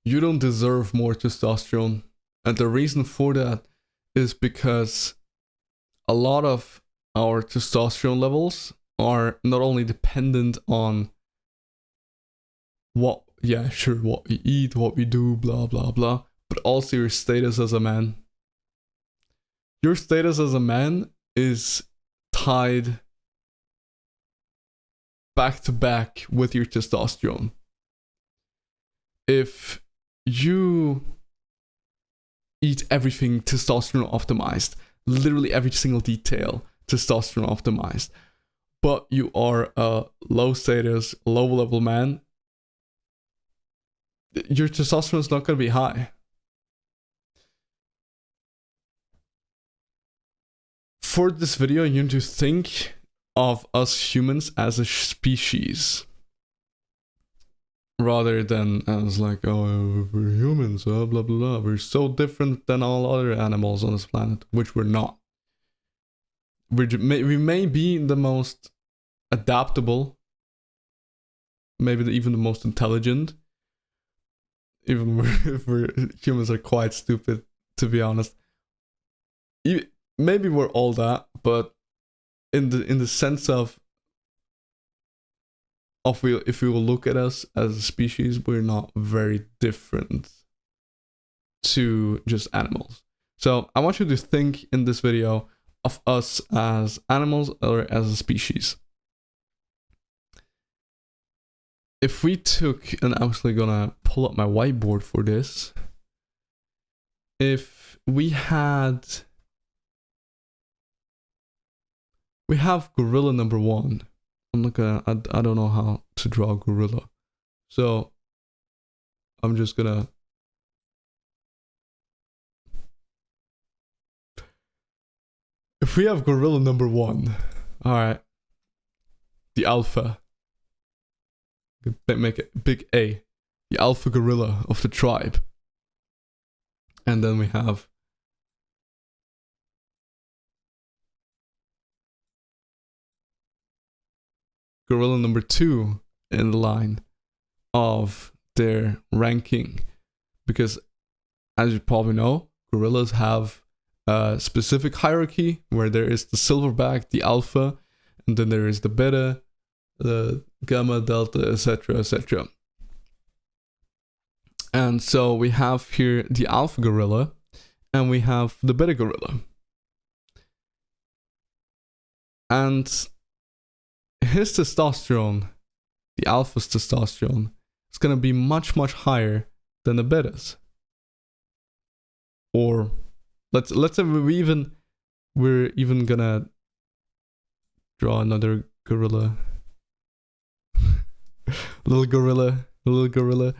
you don't deserve more testosterone. And the reason for that is because a lot of our testosterone levels are not only dependent on what we eat, what we do, blah, blah, blah, but also your status as a man. Your status as a man is tied back to back with your testosterone. If you eat everything testosterone optimized, literally every single detail testosterone optimized, but you are a low status, low level man, your testosterone is not going to be high. For this video, you need to think of us humans as a species, rather than as like, oh, we're humans, blah, blah, blah. We're so different than all other animals on this planet, which we're not. We may be the most adaptable, maybe even the most intelligent, even if humans are quite stupid, to be honest. Maybe we're all that, but in the sense of if we will look at us as a species, we're not very different to just animals. So I want you to think in this video of us as animals or as a species. If we took, and I'm actually gonna pull up my whiteboard for this. If we have gorilla number 1. I'm not gonna, I don't know how to draw a gorilla. So I'm just gonna, if we have gorilla number 1, all right, the alpha, make it big A, the alpha gorilla of the tribe. And then we have gorilla number 2 in the line of their ranking, because as you probably know, gorillas have a specific hierarchy where there is the silverback, the alpha, and then there is the beta, the gamma, delta, etc., etc. And so we have here the alpha gorilla and we have the beta gorilla. And his testosterone, the alpha's testosterone, is going to be much, much higher than the beta's. Or let's say we're even gonna draw another gorilla. little gorilla.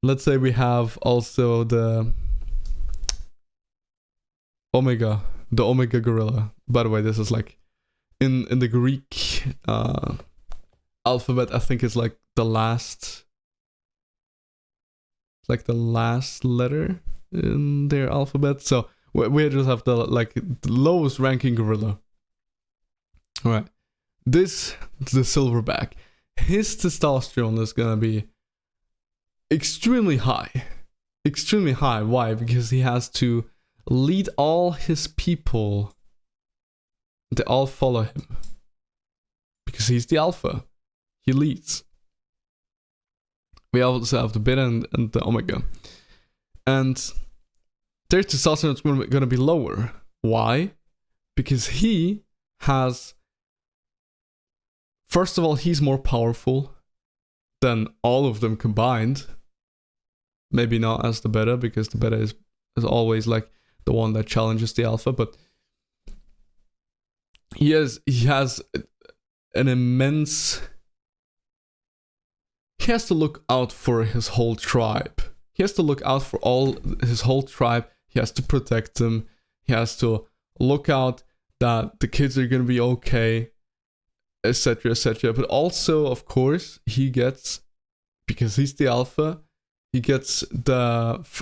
Let's say we have also the omega gorilla. By the way, this is like in the Greek alphabet, I think it's like the last letter in their alphabet. So we just have the lowest ranking gorilla. All right, this is the silverback. His testosterone is gonna be extremely high. Why? Because he has to lead all his people. They all follow him because he's the alpha. He leads. We also have the beta and the omega, and their testosterone is going to be lower. Why? Because he has, first of all, he's more powerful than all of them combined. Maybe not as the beta, because the beta is always like the one that challenges the alpha, but he has an immense. He has to look out for his whole tribe. He has to look out for his whole tribe. He has to protect them. He has to look out that the kids are going to be okay, etc., etc. But also, of course, he gets, because he's the alpha, he gets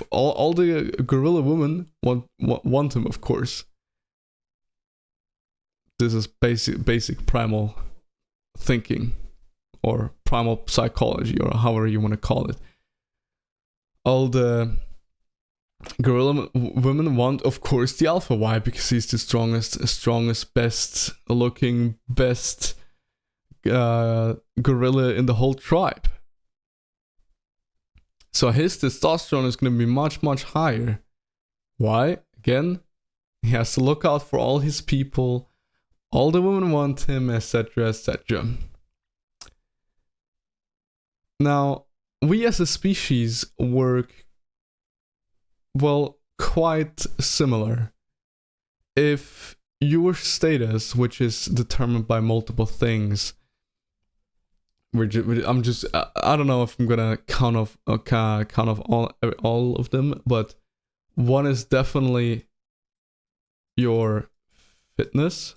all the gorilla women want him, of course. This is basic primal thinking, or primal psychology, or however you want to call it. All the gorilla women want, of course, the alpha. Why? Because he's the strongest, best looking, best gorilla in the whole tribe. So his testosterone is going to be much, much higher. Why? Again, he has to look out for all his people. All the women want him, etc., etc. Now, we as a species work, well, quite similar. If your status, which is determined by multiple things, I don't know if I'm gonna count off all of them, but one is definitely your fitness.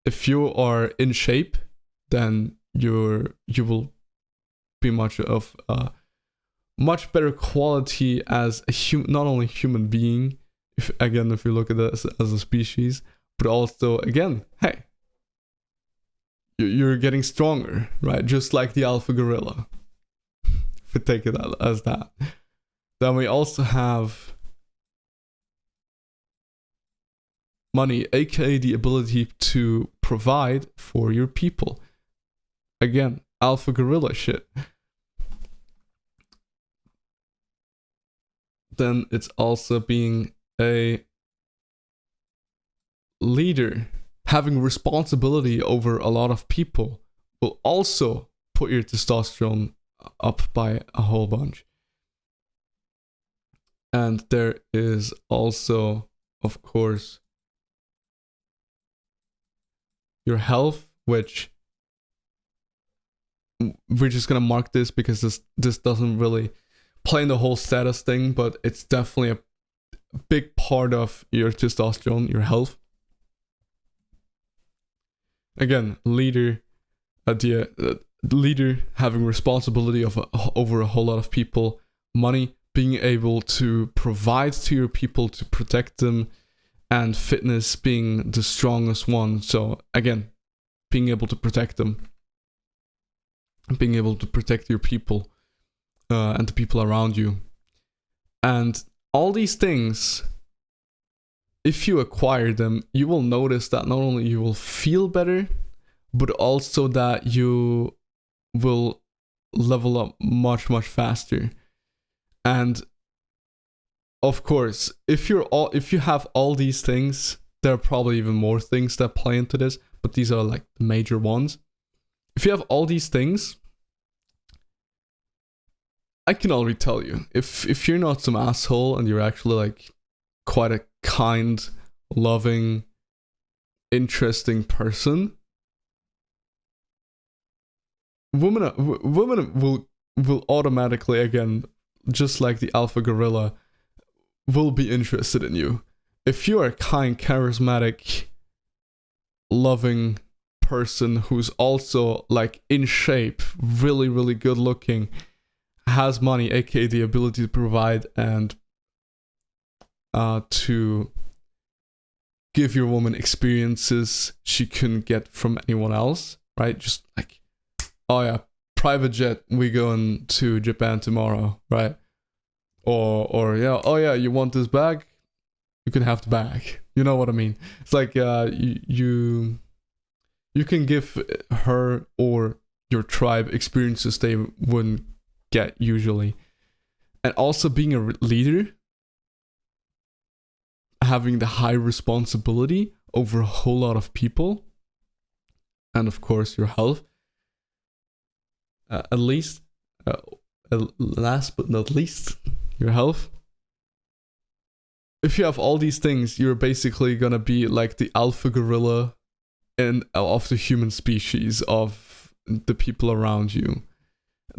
If you are in shape, then you will be much better quality as a not only human being, if you look at this as a species, but also, again, hey, you're getting stronger, right? Just like the alpha gorilla, if we take it as that. Then we also have money, aka the ability to provide for your people. Again, alpha gorilla shit. Then it's also being a leader. Having responsibility over a lot of people will also put your testosterone up by a whole bunch. And there is also, of course, your health, which we're just gonna mark this because this doesn't really play in the whole status thing, but it's definitely a big part of your testosterone, your health. Again, leader having responsibility over a whole lot of people, money, being able to provide to your people to protect them, and fitness being the strongest one. So again, being able to protect them, being able to protect your people and the people around you. And all these things, if you acquire them, you will notice that not only you will feel better, but also that you will level up much, much faster. And of course, if you have all these things, there are probably even more things that play into this, but these are like the major ones. If you have all these things, I can already tell you, if you're not some asshole and you're actually like quite a kind, loving, interesting person, women will automatically, again, just like the alpha gorilla, will be interested in you. If you are a kind, charismatic, loving person who's also like in shape, really, really good looking, has money, aka the ability to provide and to give your woman experiences she couldn't get from anyone else, right? Just like, oh yeah, private jet, we going to Japan tomorrow, right? Or yeah, oh yeah, you want this bag? You can have the bag. You know what I mean? It's like you can give her or your tribe experiences they wouldn't get usually. And also being a leader, having the high responsibility over a whole lot of people, and of course your health. Last but not least, your health. If you have all these things, you're basically gonna be like the alpha gorilla of the human species, of the people around you.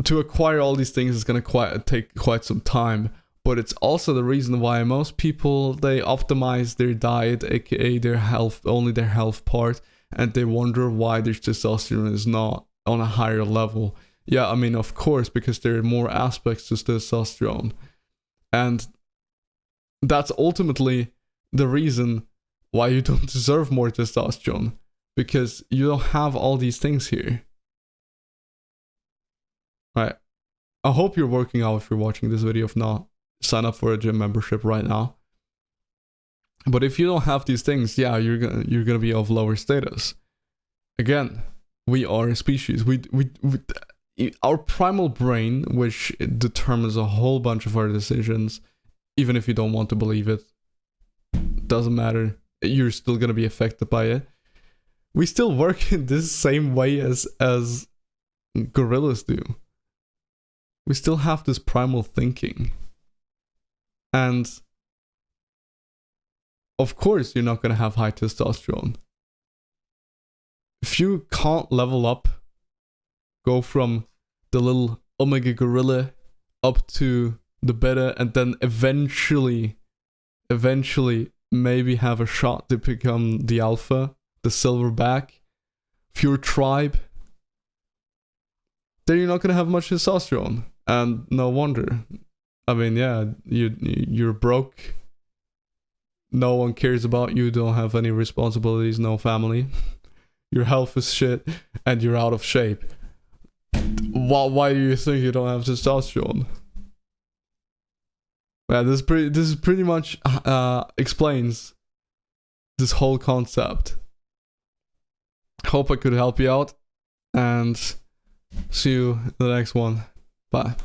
To acquire all these things is gonna take quite some time, but it's also the reason why most people, they optimize their diet, aka their health, only their health part, and they wonder why their testosterone is not on a higher level. Yeah, I mean, of course, because there are more aspects to testosterone. And that's ultimately the reason why you don't deserve more testosterone. because you don't have all these things here. Right. I hope you're working out if you're watching this video. If not, sign up for a gym membership right now. But if you don't have these things, yeah, you're gonna be of lower status. Again, we are a species. Our primal brain, which determines a whole bunch of our decisions, even if you don't want to believe it, doesn't matter. You're still gonna be affected by it. We still work in this same way as gorillas do. We still have this primal thinking. And of course, you're not going to have high testosterone. If you can't level up, go from the little omega gorilla up to the beta, and then eventually maybe have a shot to become the alpha, the silverback, of your tribe, then you're not going to have much testosterone. And no wonder. I mean, yeah, you're broke. No one cares about you, don't have any responsibilities, no family. Your health is shit, and you're out of shape. Why do you think you don't have testosterone? Yeah, this is pretty much explains this whole concept. Hope I could help you out, and see you in the next one. Bye.